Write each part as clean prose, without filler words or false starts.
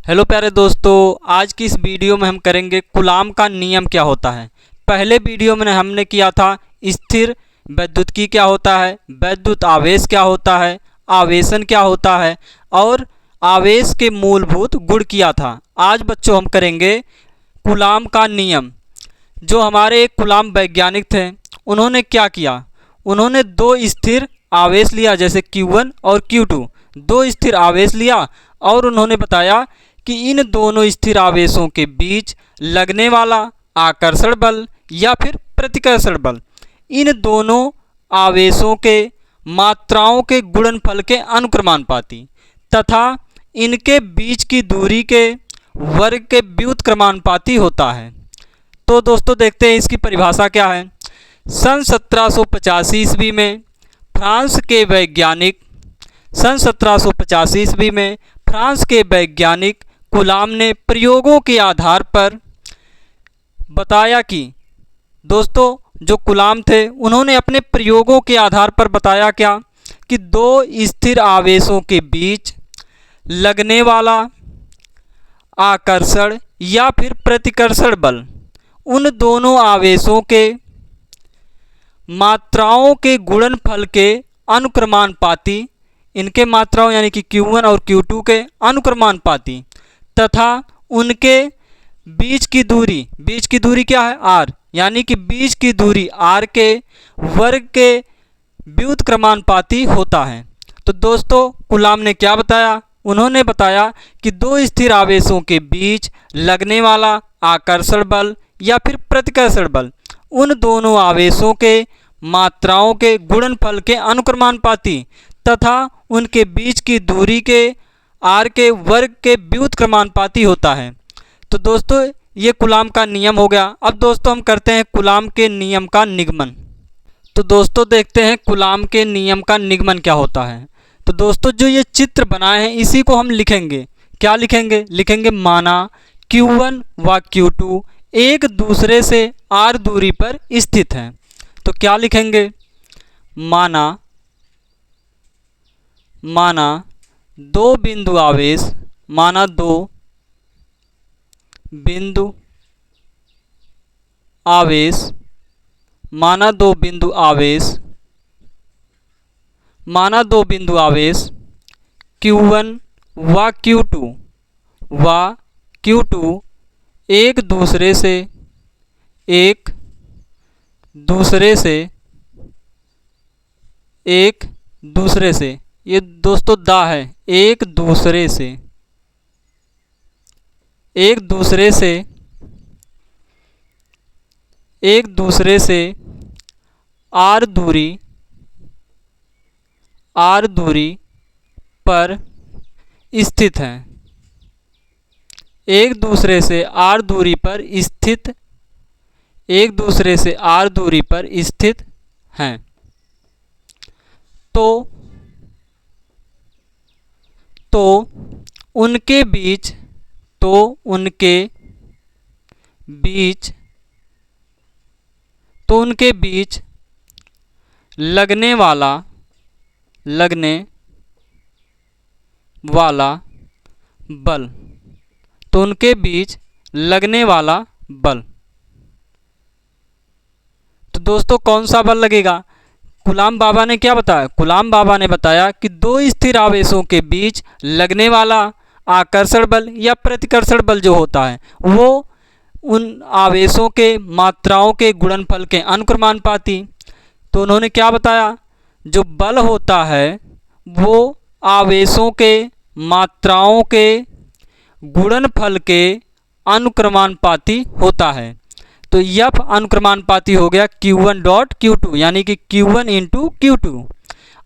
Hello प्यारे दोस्तों, आज की इस वीडियो में हम करेंगे कूलाम का नियम क्या होता है। पहले वीडियो में हमने किया था स्थिर वैद्युतिकी क्या होता है, वैद्युत आवेश क्या होता है, आवेशन क्या होता है और आवेश के मूलभूत गुण किया था। आज बच्चों हम करेंगे कूलाम का नियम। जो हमारे एक कूलाम वैज्ञानिक थे, उन्होंने क्या किया, उन्होंने दो स्थिर आवेश लिया जैसे Q1 और Q2, दो स्थिर आवेश लिया और उन्होंने बताया कि इन दोनों स्थिर आवेशों के बीच लगने वाला आकर्षण बल या फिर प्रतिकर्षण बल इन दोनों आवेशों के मात्राओं के गुणनफल के अनुक्रमानुपाती तथा इनके बीच की दूरी के वर्ग के व्युत्क्रमानुपाती होता है। तो दोस्तों देखते हैं इसकी परिभाषा क्या है। सन 1785 ईस्वी में फ्रांस के वैज्ञानिक कूलाम ने प्रयोगों के आधार पर बताया कि दोस्तों जो कूलाम थे उन्होंने अपने प्रयोगों के आधार पर बताया क्या कि दो स्थिर आवेशों के बीच लगने वाला आकर्षण या फिर प्रतिकर्षण बल उन दोनों आवेशों के मात्राओं के गुणनफल के अनुक्रमानुपाती, इनके मात्राओं यानी कि Q1 और Q2 के अनुक्रमानुपाती तथा उनके बीच की दूरी क्या है R, यानी कि बीच की दूरी R के वर्ग के व्युत्क्रमानुपाती होता है। तो दोस्तों कूलाम ने क्या बताया, उन्होंने बताया कि दो स्थिर आवेशों के बीच लगने वाला आकर्षण बल या फिर प्रतिकर्षण बल उन दोनों आवेशों के मात्राओं के गुणनफल के अनुक्रमानुपाती तथा उनके बीच की दूरी के R के वर्ग के व्युत्क्रमानुपाती होता है। तो दोस्तों ये कूलाम का नियम हो गया। अब दोस्तों हम करते हैं कूलाम के नियम का निगमन। तो दोस्तों देखते हैं कूलाम के नियम का निगमन क्या होता है। तो दोस्तों जो ये चित्र बनाए हैं इसी को हम लिखेंगे। क्या लिखेंगे माना Q1 व Q2 एक दूसरे से R दूरी पर स्थित हैं। तो क्या लिखेंगे, माना दो बिंदु आवेश, माना दो बिंदु आवेश Q1 व Q2 एक दूसरे से ये दोस्तों दा है, एक दूसरे से R दूरी पर स्थित हैं। एक दूसरे से R दूरी पर स्थित हैं। तो उनके बीच लगने वाला बल, तो दोस्तों कौन सा बल लगेगा। कूलाम बाबा ने क्या बताया, कूलाम बाबा ने बताया कि दो स्थिर आवेशों के बीच लगने वाला आकर्षण बल या प्रतिकर्षण बल जो होता है वो उन आवेशों के मात्राओं के गुणनफल के अनुक्रमानुपाती। तो उन्होंने क्या बताया, जो बल होता है वो आवेशों के मात्राओं के गुणनफल के अनुक्रमानुपाती होता है। तो यह अनुक्रमानुपाती हो गया Q1.Q2 यानी कि Q1 × Q2।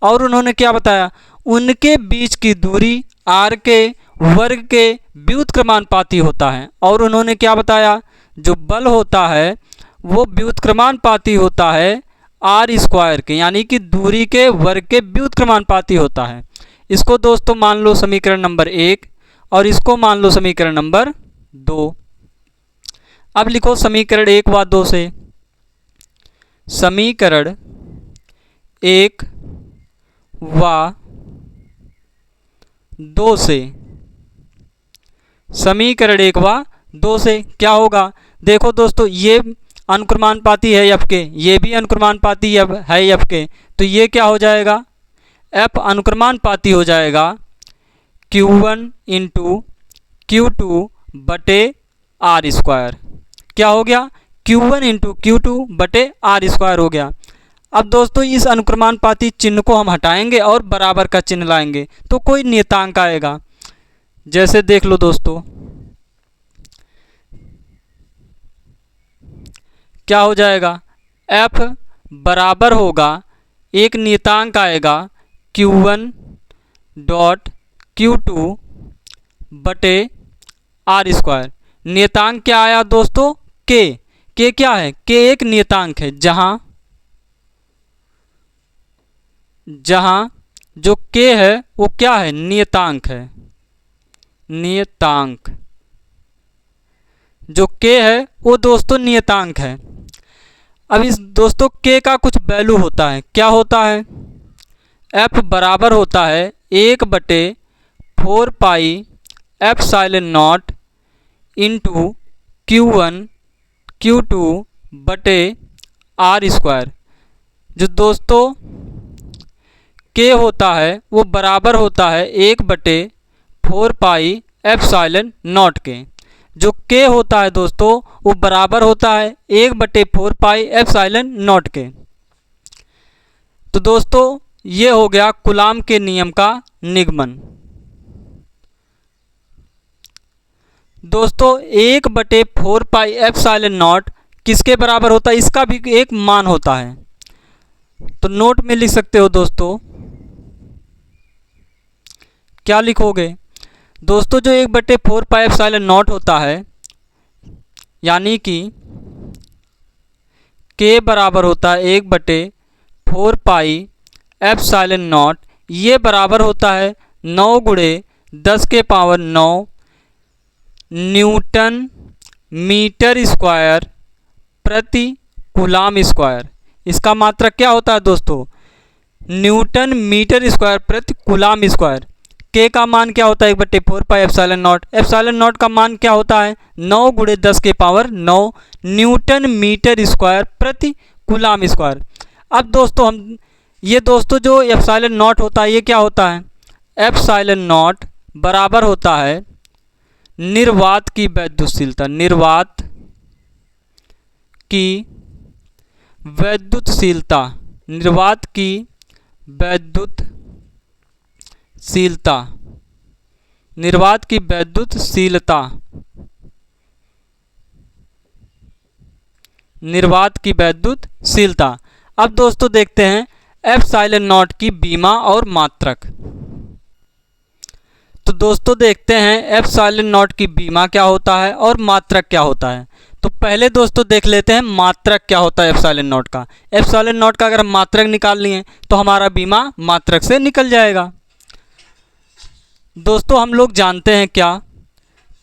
और उन्होंने क्या बताया, उनके बीच की दूरी R के वर्ग के व्युत्क्रमानुपाती होता है। और उन्होंने क्या बताया, जो बल होता है वो व्युत्क्रमानुपाती होता है R² के, यानी कि दूरी के वर्ग के व्युत्क्रमानुपाती होता है। इसको दोस्तों मान लो समीकरण नंबर 1 और इसको मान लो समीकरण नंबर 2। अब लिखो समीकरण 1 व 2 से। समीकरण 1 व 2 से समीकरण 1 व 2 से क्या होगा। देखो दोस्तों, ये अनुक्रमानुपाती है एफ के, ये भी अनुक्रमानुपाती है एफ के, तो ये क्या हो जाएगा, एफ अनुक्रमानुपाती हो जाएगा Q1 इंटू Q2 बटे आर स्क्वायर। क्या हो गया, Q1 इंटू Q2 बटे आर स्क्वायर हो गया। अब दोस्तों इस अनुक्रमानुपाती चिन्ह को हम हटाएंगे और बराबर का चिन्ह लाएंगे तो कोई नियतांक आएगा। जैसे देख लो दोस्तों, क्या हो जाएगा, F बराबर होगा, एक नियतांक आएगा Q1 डॉट Q2 बटे आर स्क्वायर। नियतांक क्या आया दोस्तों, K क्या है, K एक नियतांक है, जहां जो K है वो क्या है, नियतांक है। नियतांक जो K है वो दोस्तों नियतांक है। अब इस दोस्तों K का कुछ वैल्यू होता है, क्या होता है, F बराबर होता है 1/4 pi epsilon not into Q1 Q2 बटे आर स्क्वायर। जो दोस्तों K होता है वो बराबर होता है 1/4 पाई एप्सिलॉन नॉट के। जो K होता है दोस्तों वो बराबर होता है 1/4 पाई एप्सिलॉन नॉट के। तो दोस्तों ये हो गया कूलाम के नियम का निगमन। दोस्तों 1/4 पाई एप्सिलॉन नॉट किसके बराबर होता है, इसका भी एक मान होता है, तो नोट में लिख सकते हो दोस्तों। क्या लिखोगे दोस्तों, जो 1/4 पाई एप्सिलॉन नॉट होता है, यानी कि K बराबर होता है 1/4 पाई एप्सिलॉन नॉट, ये बराबर होता है 9 गुणे 10 के पावर 9 न्यूटन मीटर स्क्वायर प्रति कूलाम स्क्वायर। इसका मात्रक क्या होता है दोस्तों, न्यूटन मीटर स्क्वायर प्रति कूलाम स्क्वायर। K का मान क्या होता है, 1/4 pi epsilon not. Epsilon not का मान क्या होता है, 9 गुणे 10 के पावर 9 न्यूटन मीटर स्क्वायर प्रति कूलाम स्क्वायर। अब दोस्तों हम ये दोस्तों जो एप्सिलॉन नॉट होता है ये क्या होता है, एप्सिलॉन नॉट बराबर होता है निर्वात की वैद्युतशीलता। निर्वात की वैद्युतशीलता, निर्वात की वैद्युतशीलता, निर्वात की वैद्युतशीलता, निर्वात की वैद्युतशीलता। अब दोस्तों देखते हैं एप्सिलॉन नॉट की बीमा और मात्रक। तो दोस्तों देखते हैं एप्सिलॉन नॉट की बीमा क्या होता है और मात्रक क्या होता है। तो पहले दोस्तों देख लेते हैं मात्रक क्या होता है एप्सिलॉन नॉट का। एप्सिलॉन नॉट का अगर हम मात्रक निकाल लिए तो हमारा बीमा मात्रक से निकल जाएगा। दोस्तों हम लोग जानते हैं क्या,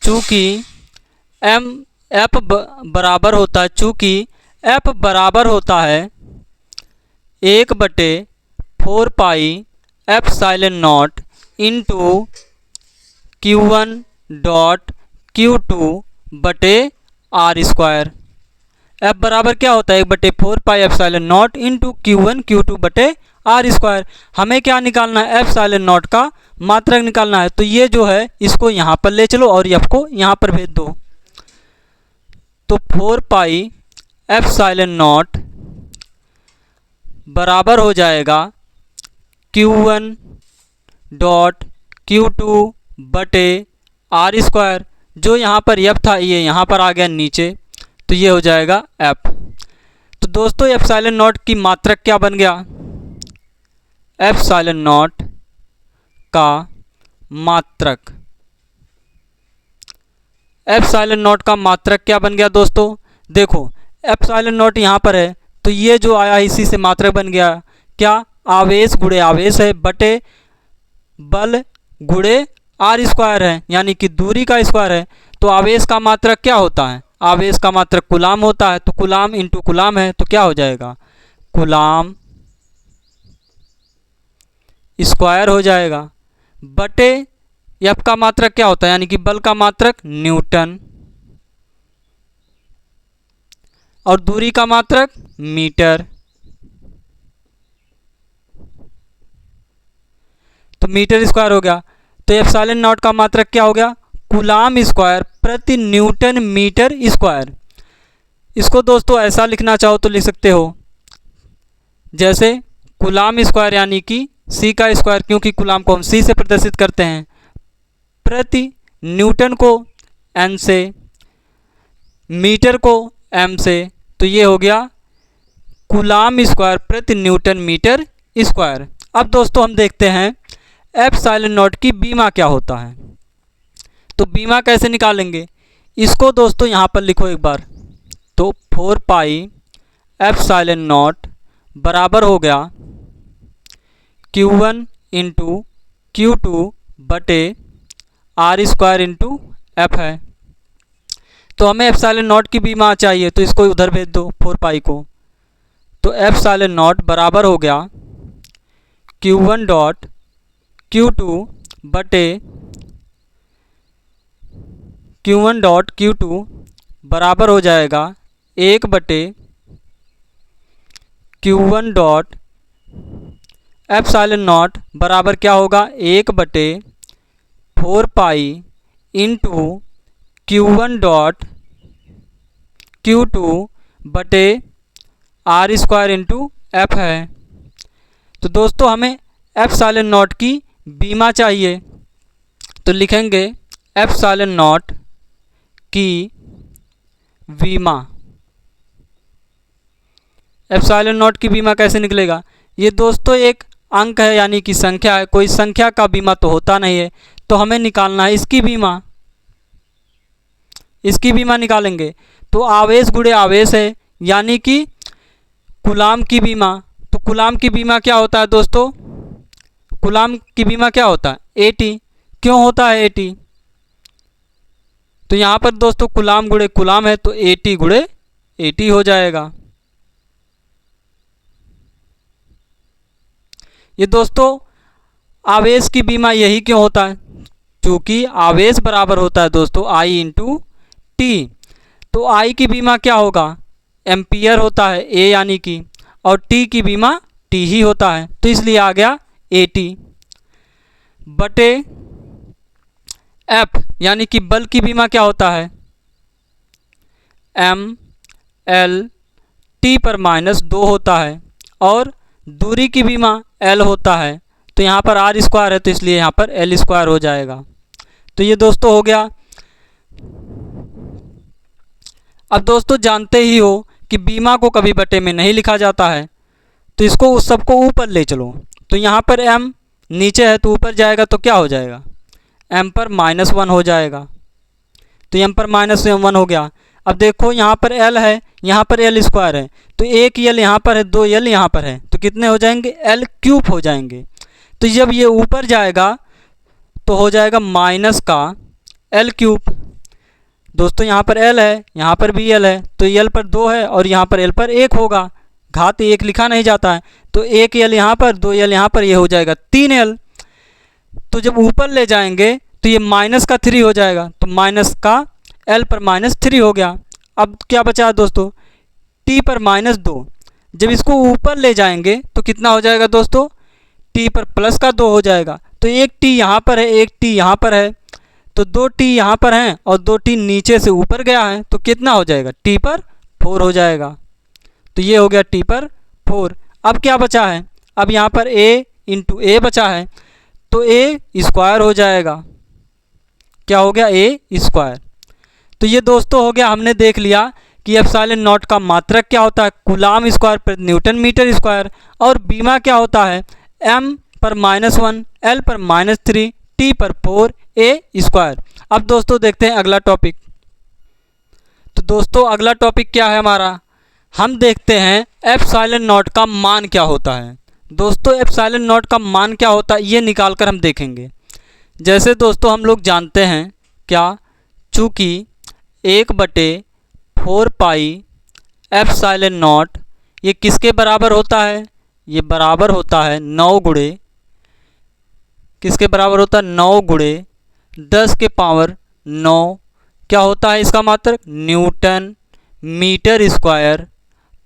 चूँकि F बराबर होता है, चूँकि F बराबर होता है 1/4 pi epsilon not into Q1 dot Q2 बटे आर स्क्वायर। F बराबर क्या होता है, 1/4 pi epsilon not into Q1 Q2 बटे आर स्क्वायर। हमें क्या निकालना है, एप्सिलॉन नॉट का मात्रक निकालना है। तो ये जो है इसको यहाँ पर ले चलो और F को यहाँ पर भेज दो। तो 4 पाई एप्सिलॉन नॉट बराबर हो जाएगा Q1 डॉट Q2 बटे आर स्क्वायर। जो यहाँ पर F था ये यहाँ पर आ गया नीचे, तो ये हो जाएगा F। तो दोस्तों एप्सिलॉन नॉट की मात्रक क्या बन गया, एप्सिलॉन नॉट का मात्रक, एप्सिलॉन नॉट का मात्रक क्या बन गया दोस्तों। देखो एप्सिलॉन नॉट यहाँ पर है तो ये जो आया इसी से मात्रक बन गया क्या, आवेश गुणे आवेश है बटे बल गुणे आर स्क्वायर है, यानी कि दूरी का स्क्वायर है। तो आवेश का मात्रक क्या होता है, आवेश का मात्रक कूलाम होता है। तो कूलाम इंटू कूलाम है तो क्या हो जाएगा, कूलाम स्क्वायर हो जाएगा बटे एफ का मात्रक क्या होता है, यानी कि बल का मात्रक न्यूटन, और दूरी का मात्रक मीटर। तो मीटर स्क्वायर हो गया। तो एप्सिलॉन नॉट का मात्रक क्या हो गया, कूलाम स्क्वायर प्रति न्यूटन मीटर स्क्वायर। इसको दोस्तों ऐसा लिखना चाहो तो लिख सकते हो, जैसे कूलाम स्क्वायर यानी कि सी का स्क्वायर, क्योंकि कूलाम को हम सी से प्रदर्शित करते हैं, प्रति न्यूटन को एन से, मीटर को एम से। तो ये हो गया कूलाम स्क्वायर प्रति न्यूटन मीटर स्क्वायर। अब दोस्तों हम देखते हैं एप्सिलॉन नॉट की बीमा क्या होता है। तो बीमा कैसे निकालेंगे, इसको दोस्तों यहाँ पर लिखो एक बार। तो 4 पाई एप्सिलॉन नॉट बराबर हो गया Q1 इंटू Q2 बटे आर स्क्वायर इंटू एफ है। तो हमें एप्सिलॉन नॉट की बीमा चाहिए, तो इसको उधर भेज दो 4 पाई को। तो एप्सिलॉन नॉट बराबर हो गया Q1 डॉट Q2 बटे Q1 डॉट Q2 बराबर हो जाएगा 1 बटे Q1 डॉट एप्सिलॉन नॉट बराबर क्या होगा, 1 बटे 4 pi into Q1 dot Q2 बटे आर स्क्वायर इंटू एफ है। तो दोस्तों हमें एप्सिलॉन नॉट की बीमा चाहिए, तो लिखेंगे एप्सिलॉन नॉट की बीमा। एप्सिलॉन नॉट की बीमा कैसे निकलेगा, ये दोस्तों एक अंक है यानी कि संख्या है, कोई संख्या का बीमा तो होता नहीं है, तो हमें निकालना है इसकी बीमा। इसकी बीमा निकालेंगे तो आवेश गुणे आवेश है, यानी कि कूलाम की बीमा। तो कूलाम की बीमा क्या होता है दोस्तों, कूलाम की बीमा क्या होता है, AT। क्यों होता है AT, तो यहाँ पर दोस्तों कूलाम गुणे कूलाम है, तो AT गुणे AT हो जाएगा। ये दोस्तों आवेश की बीमा यही क्यों होता है, क्योंकि आवेश बराबर होता है दोस्तों I इंटू टी। तो I की बीमा क्या होगा, एम्पियर होता है A यानी कि, और T की बीमा T ही होता है, तो इसलिए आ गया AT बटे F यानी कि बल की बीमा क्या होता है, ML T पर -2 होता है, और दूरी की बीमा L होता है। तो यहाँ पर R स्क्वायर है, तो इसलिए यहाँ पर L स्क्वायर हो जाएगा। तो ये दोस्तों हो गया। अब दोस्तों जानते ही हो कि बीमा को कभी बटे में नहीं लिखा जाता है, तो इसको उस सबको ऊपर ले चलो। तो यहाँ पर M नीचे है तो ऊपर जाएगा तो क्या हो जाएगा, M पर -1 हो जाएगा। तो M पर -1 हो गया। अब देखो यहाँ पर L है, यहाँ पर L स्क्वायर है, तो एक L यहाँ पर है, 2 L यहाँ पर है, तो कितने हो जाएंगे, L क्यूब हो जाएंगे। तो जब ये ऊपर जाएगा तो हो जाएगा माइनस का L क्यूब। दोस्तों यहाँ पर L है, यहाँ पर भी L है, तो L पर 2 है और यहाँ पर L पर 1 होगा, घात 1 लिखा नहीं जाता है, तो 1 L यहाँ पर, 2 L यहाँ पर, ये हो जाएगा 3 L। तो जब ऊपर ले जाएंगे तो ये माइनस का 3 हो जाएगा, तो माइनस का L पर -3 हो गया। अब क्या बचा दोस्तों, T पर -2। जब इसको ऊपर ले जाएंगे तो कितना हो जाएगा दोस्तों, T पर +2 हो जाएगा। तो एक T यहाँ पर है, एक T यहाँ पर है, तो 2 T यहाँ पर हैं और 2 T नीचे से ऊपर गया है, तो कितना हो जाएगा, T पर 4 हो जाएगा। तो ये हो गया T पर 4। अब क्या बचा है, अब यहाँ पर A इंटू A बचा है, तो A स्क्वायर हो जाएगा। क्या हो गया, A स्क्वायर। तो ये दोस्तों हो गया, हमने देख लिया कि एप्सिलॉन नॉट का मात्रक क्या होता है, कूलाम स्क्वायर प्रति न्यूटन मीटर स्क्वायर, और बीमा क्या होता है, M पर -1, L पर -3, T पर 4, A स्क्वायर। अब दोस्तों देखते हैं अगला टॉपिक। तो दोस्तों अगला टॉपिक क्या है हमारा, हम देखते हैं एप्सिलॉन नॉट का मान क्या होता है। दोस्तों एप्सिलॉन नॉट का मान क्या होता है ये निकाल कर हम देखेंगे। जैसे दोस्तों हम लोग जानते हैं क्या, चूँकि 1/4 पाई एप्सिलॉन नॉट ये किसके बराबर होता है, ये बराबर होता है 9 गुणे, किसके बराबर होता है, 9 गुणे 10 के पावर 9 क्या होता है इसका मात्रक, न्यूटन मीटर स्क्वायर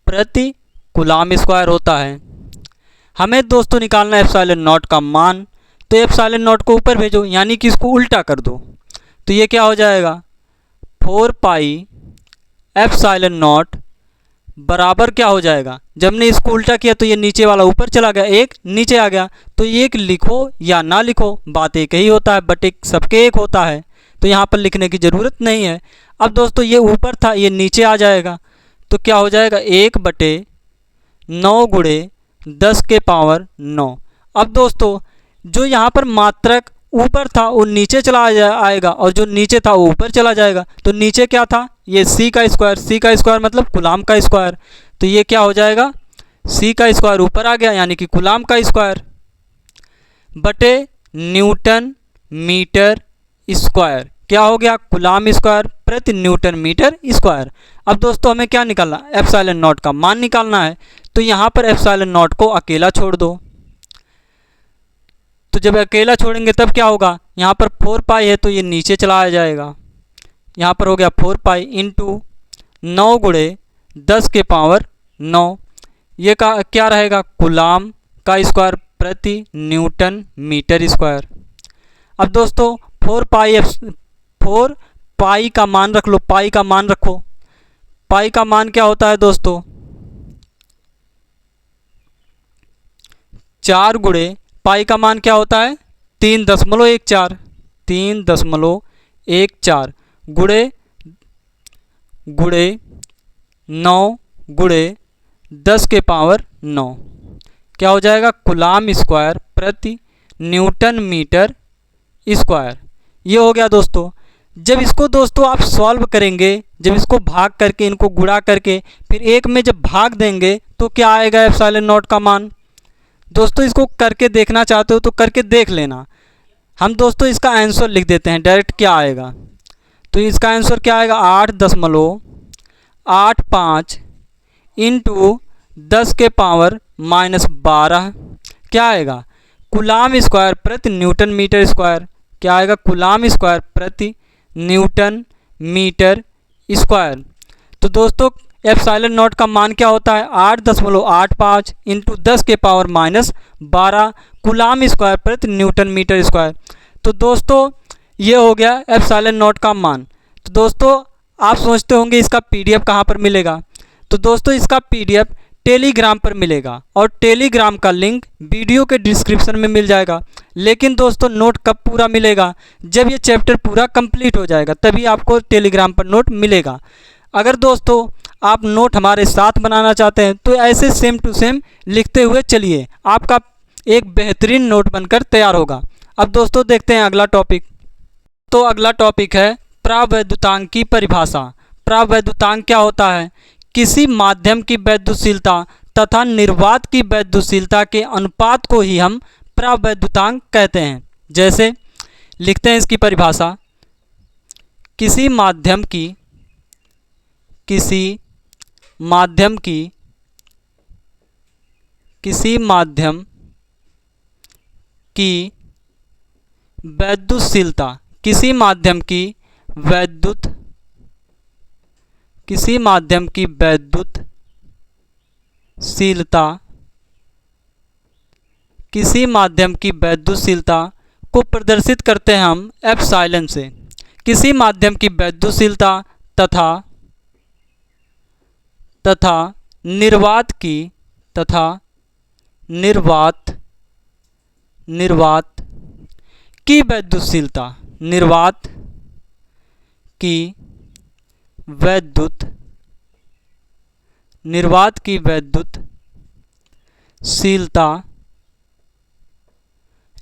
प्रति कूलाम स्क्वायर होता है। हमें दोस्तों निकालना है एप्सिलॉन नॉट का मान, तो एप्सिलॉन नॉट को ऊपर भेजो यानी कि इसको उल्टा कर दो, तो ये क्या हो जाएगा 4 पाई एप्सिलॉन नॉट बराबर क्या हो जाएगा, जब ने इसको उल्टा किया तो ये नीचे वाला ऊपर चला गया, एक नीचे आ गया, तो एक लिखो या ना लिखो बात एक ही होता है, बट एक सबके एक होता है, तो यहाँ पर लिखने की ज़रूरत नहीं है। अब दोस्तों ये ऊपर था ये नीचे आ जाएगा, तो क्या हो जाएगा 1/9 गुणे 10 के पावर 9। अब दोस्तों जो यहाँ पर मात्रक ऊपर था वो नीचे चला आएगा और जो नीचे था वो ऊपर चला जाएगा, तो नीचे क्या था ये c का स्क्वायर मतलब कूलाम का स्क्वायर, तो ये क्या हो जाएगा c का स्क्वायर ऊपर आ गया यानी कि कूलाम का स्क्वायर बटे न्यूटन मीटर स्क्वायर क्या हो गया कूलाम स्क्वायर प्रति न्यूटन मीटर स्क्वायर। अब दोस्तों हमें क्या निकालना, एप्सिलॉन नॉट का मान निकालना है, तो यहाँ पर एप्सिलॉन नॉट को अकेला छोड़ दो, तो जब अकेला छोड़ेंगे तब क्या होगा, यहाँ पर 4 पाई है तो ये नीचे चला जाएगा, यहाँ पर हो गया 4 पाई इंटू 9 गुणे 10 के पावर 9, ये का क्या रहेगा कूलाम का स्क्वायर प्रति न्यूटन मीटर स्क्वायर। अब दोस्तों 4 पाई का मान रख लो, पाई का मान रखो, पाई का मान क्या होता है दोस्तों 4 गुणे पाई का मान क्या होता है 3.14 गुणे 9 गुणे 10 के पावर 9 क्या हो जाएगा कूलाम स्क्वायर प्रति न्यूटन मीटर स्क्वायर। ये हो गया दोस्तों। जब इसको दोस्तों आप सॉल्व करेंगे, जब इसको भाग करके इनको गुणा करके फिर एक में जब भाग देंगे तो क्या आएगा एप्सिलॉन नॉट का मान। दोस्तों इसको करके देखना चाहते हो तो करके देख लेना। हम दोस्तों इसका आंसर लिख देते हैं डायरेक्ट क्या आएगा, तो इसका आंसर क्या आएगा 8.85 इंटू 10 के पावर -12 क्या आएगा कूलाम स्क्वायर प्रति न्यूटन मीटर स्क्वायर, क्या आएगा कूलाम स्क्वायर प्रति न्यूटन मीटर स्क्वायर। तो दोस्तों एप्सिलॉन नॉट का मान क्या होता है 8.85 इंटू 10 के पावर -12 कूलाम स्क्वायर प्रति न्यूटन मीटर स्क्वायर। तो दोस्तों ये हो गया एप्सिलॉन नॉट का मान। तो दोस्तों आप सोचते होंगे इसका पीडीएफ कहाँ पर मिलेगा, तो दोस्तों इसका पीडीएफ टेलीग्राम पर मिलेगा और टेलीग्राम का लिंक वीडियो के डिस्क्रिप्शन में मिल जाएगा। लेकिन दोस्तों नोट कब पूरा मिलेगा, जब ये चैप्टर पूरा कंप्लीट हो जाएगा तभी आपको टेलीग्राम पर नोट मिलेगा। अगर दोस्तों आप नोट हमारे साथ बनाना चाहते हैं तो ऐसे सेम टू सेम लिखते हुए चलिए, आपका एक बेहतरीन नोट बनकर तैयार होगा। अब दोस्तों देखते हैं अगला टॉपिक। तो अगला टॉपिक है प्रावैद्युतांक की परिभाषा। प्रावैद्युतांक क्या होता है, किसी माध्यम की वैद्युशीलता तथा निर्वात की वैद्युशीलता के अनुपात को ही हम प्रावैद्युतांक कहते हैं। जैसे लिखते हैं इसकी परिभाषा, किसी माध्यम की वैद्युशीलता, किसी माध्यम की वैद्युशीलता को प्रदर्शित करते हैं हम एप्सिलॉन से। किसी माध्यम की वैद्युशीलता तथा निर्वात की वैद्युशीलता,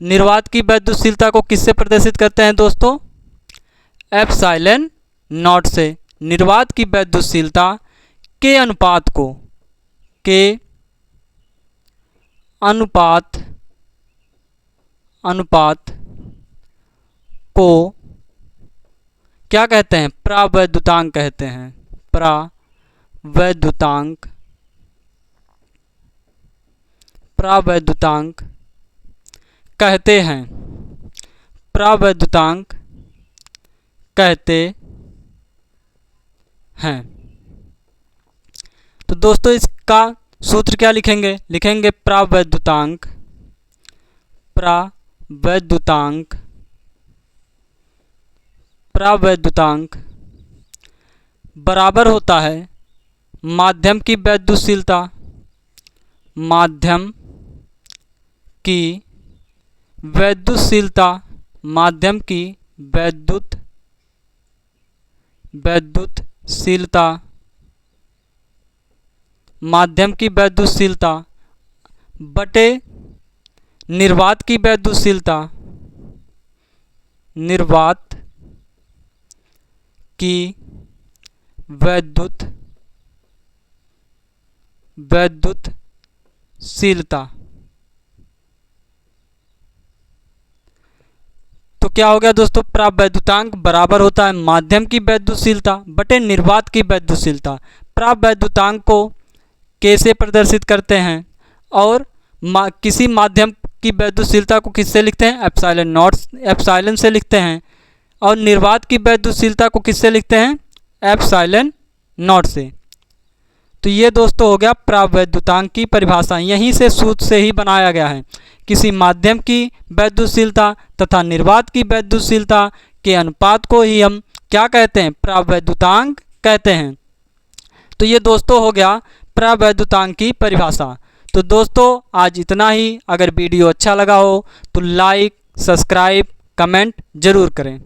निर्वात की वैद्युशीलता को किससे प्रदर्शित करते हैं दोस्तों, एप्सिलॉन नॉट से। निर्वात की वैद्युशीलता के अनुपात को क्या कहते हैं, प्रावैद्युतांक कहते हैं। प्रावैद्युतांक कहते हैं। प्रावैद्युतांक कहते हैं। तो दोस्तों इसका सूत्र क्या लिखेंगे? लिखेंगे प्रावैद्युतांक बराबर होता है माध्यम की वैद्युतशीलता बटे निर्वात की वैद्युतशीलता तो क्या हो गया दोस्तों? प्रावैद्युतांक बराबर होता है माध्यम की वैद्युतशीलता बटे निर्वात की वैद्युतशीलता। प्रावैद्युतांक को कैसे प्रदर्शित करते हैं और किसी माध्यम की वैद्युतशीलता को किससे लिखते हैं? एप्सिलॉन से लिखते हैं। और निर्वात की वैद्युतशीलता को किससे लिखते हैं? एप्सिलॉन नॉट से। तो ये दोस्तों हो गया प्रावैद्युतांक की परिभाषा। यहीं से सूत्र से ही बनाया गया है। किसी माध्यम की वैद्युतशीलता तथा निर्वात की वैद्युतशीलता के अनुपात को ही हम क्या कहते हैं? प्रावैद्युतांक कहते हैं। तो ये दोस्तों हो गया प्रावैद्युतांक की परिभाषा। तो दोस्तों आज इतना ही। अगर वीडियो अच्छा लगा हो तो लाइक, सब्सक्राइब, कमेंट जरूर करें।